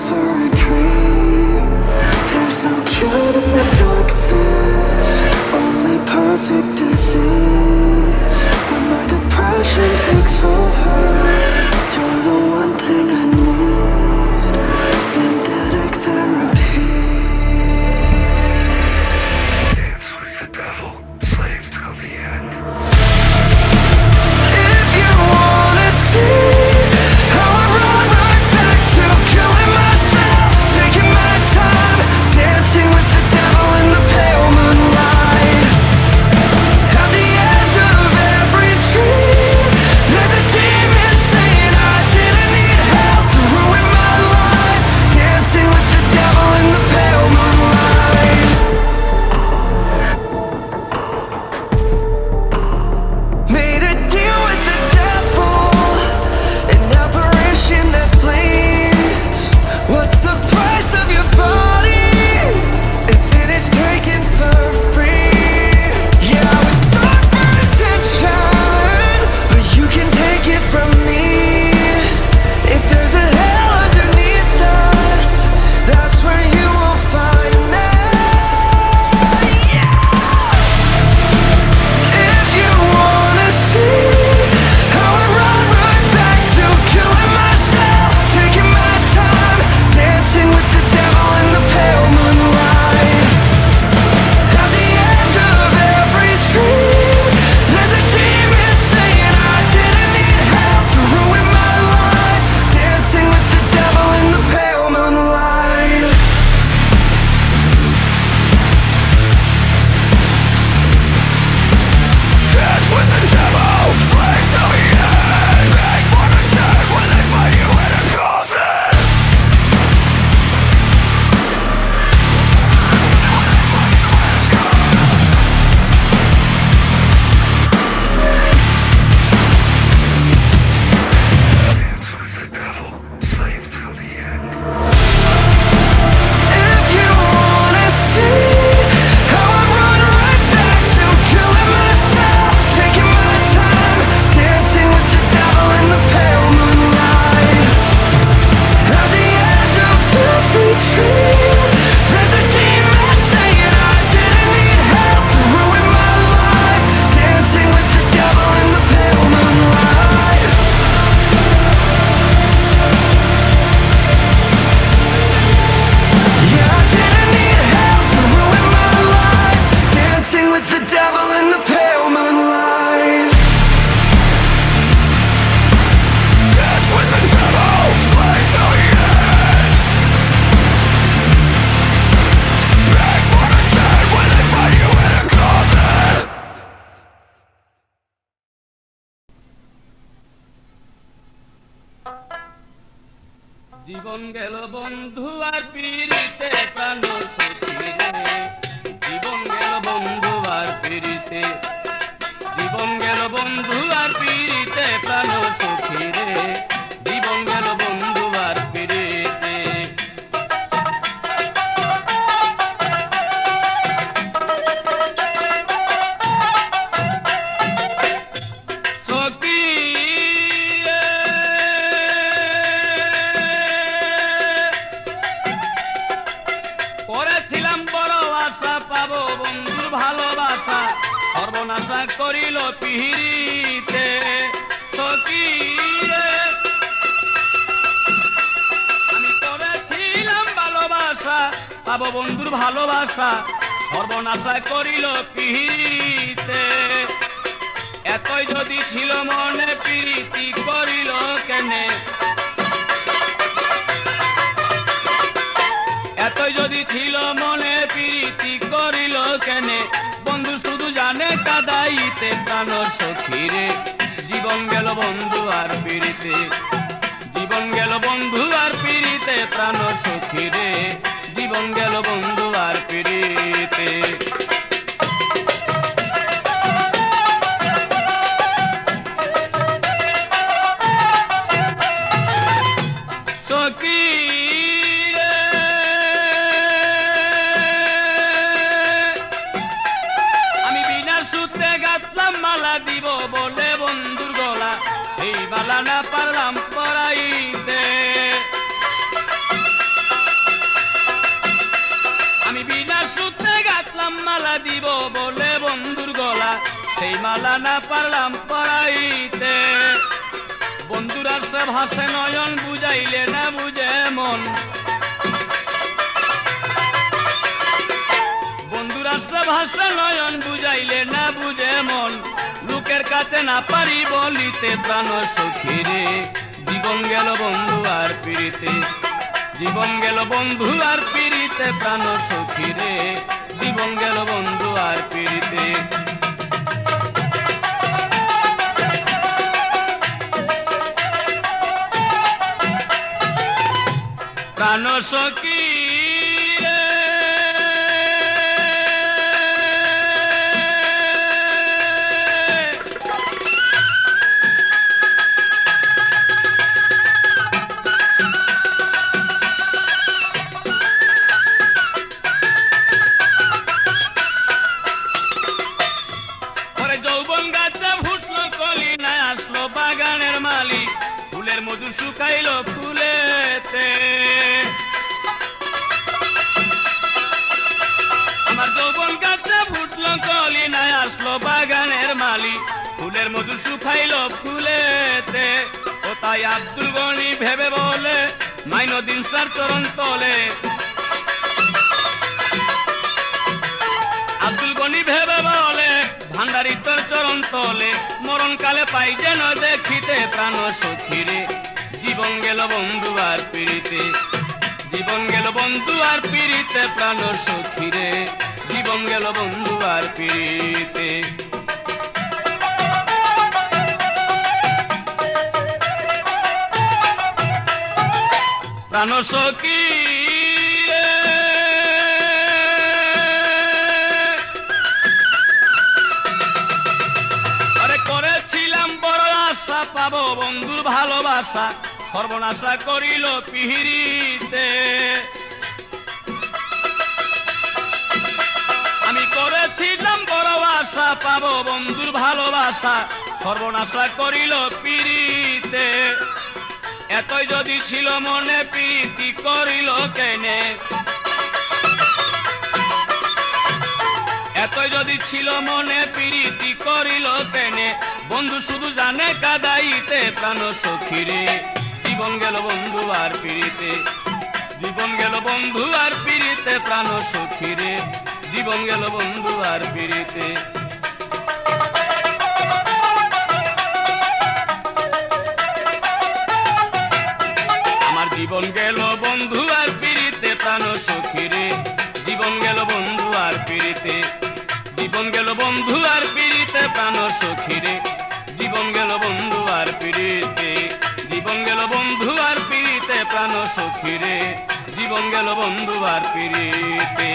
for a dream. There's no cure to my darkness, only perfect disease. When my depression takes over, you're the one thing I need. Synthetic therapy. Dance with the devil, slave till the end. If you wanna see how I run right back to killing myself, taking my time, dancing with the devil in the pale moonlight. At the end of every dream, there's a demon saying I didn't need help to ruin my life, dancing with the devil in the pale moonlight. Made a deal with the devil, an apparition that bleeds. What's the price of your body if it is taken for free? Yeah, I was starved for attention, but you can take it from me. If there's a hell underneath us, that's where you will find me. Yeah! If you wanna see how I run right back to killing myself, taking my time, dancing with the devil in the pale moonlight. At the end of every dream, there's a demon saying I didn't need help to ruin my life, dancing with the devil in the pale moonlight. Dance with the devil, slave till the end. Beg for the dead when they find you in a coffin. Dance with the devil, slave till the end. If you wanna see how I run right back to killing myself, taking my time, dancing with the devil in the pale moonlight. At the end of every dream, there's a demon saying I didn't need help to ruin my life, dancing with the devil in the pale moonlight. Yeah, I didn't need help to ruin my life, dancing with the devil in the pale moonlight. Dance with the devil, slave till the end. Beg for the dead when they find you in a coffin. জীবন গেল বন্ধু আর পিরিতে প্রাণ সখী রে, জীবন গেল বন্ধু আর পিরিতে, জীবন গেল বন্ধু আর পিরিতে প্রাণ সখী রে, জীবন গেল বন্ধু আর পিরিতে। সখী করেছিলাম বড় আশা পাবো বন্ধুর ভালোবাসা, সর্বনাশা করিল পিহিরিতে। সখী আমি করেছিলাম ভালোবাসা পাবো বন্ধুর ভালোবাসা, সর্বনাশা করিল পিহিরিতে। এতই যদি ছিল মনে প্রীতি করিল কেনে, এতই যদি ছিল মনে প্রীতি করিল কেনে, বন্ধু শুধু জানে কাদাইতে প্রাণ সখী রে, জীবন গেল বন্ধু আর পিরিতে, জীবন গেল বন্ধু আর পিরিতে প্রাণ সখী রে, জীবন গেল বন্ধু আর পিরিতে। সখী আমি বিনা সুতে গাতলাম মালা দিব বলে বন্ধুর গলা, সেই মালা না পারলাম পরাইতে। দিব বলে বন্ধুর গলা, সেই মালা না পারলাম পরাইতে। বন্ধুর আসে ভাসে নয়ন, বুঝাইলে না বুঝে মন। বন্ধুর আসে ভাসে নয়ন, বুঝাইলে না বুঝে মন। লোকের কাছে না পারি বলিতে প্রাণ সখী রে, জীবন গেল বন্ধু আর পিড়িতে। জীবন গেল বন্ধু আর পিড়িতে, প্রাণ সখী রে, জীবন গেল বন্ধু আর পিড়িতে। প্রাণ সখী রে, ওরে যৌবন গাছে ফুটলো কলি, না আসলো বাগানের মালিক, ফুলের মধু শুকাইলো ফুলেতে। আমার যৌবন গাছে ফুটলো কলি, না আসলো বাগানের মালিক, ফুলের মধু শুকাইলো ফুলেতে। ও তাই আব্দুল গনি ভেবে বলে, মাইনুদ্দিন স্যার চরণ তলে। আব্দুল গনি ভেবে বলে, ভান্ডারি তোর চরণ তলে। মরণকালে পাই যেন দেখিতে প্রাণ সখী রে, জীবন গেল বন্ধু আর পিড়িতে। জীবন গেল বন্ধু আর পিড়িতে, প্রাণ সখী রে, জীবন গেল বন্ধু আর পিড়িতে। প্রাণ সখী রে, আরে করেছিলাম বড় আশা পাবো বন্ধুর ভালোবাসা, সর্বনাশা করিল পিহিরিতে। আমি করেছিলাম বড় আশা পাবো বন্ধুর ভালোবাসা, সর্বনাশা করিল পিরিতে। এতই যদি ছিল মনে, প্রীতি করিল কেনে। এতই যদি ছিল মনে, প্রীতি করিল কেনে। বন্ধু শুধু জানে কাদাইতে, প্রাণ সখী রে, জীবন গেল বন্ধু আর পিড়িতে। জীবন গেল বন্ধু আর পিড়িতে, প্রাণ সখী রে, জীবন গেল বন্ধু আর পিড়িতে। আমার জীবন গেল বন্ধু আর পিড়িতে, প্রাণ সখী রে, জীবন গেল বন্ধু আর পিড়িতে। জীবন গেল বন্ধু আর পিড়িতে, প্রাণ সখী রে, জীবন গেল বন্ধু আর পিড়িতে। জীবন গেল বন্ধু আর পিড়িতে, প্রাণ সখী রে, জীবন গেল বন্ধু আর পিড়িতে।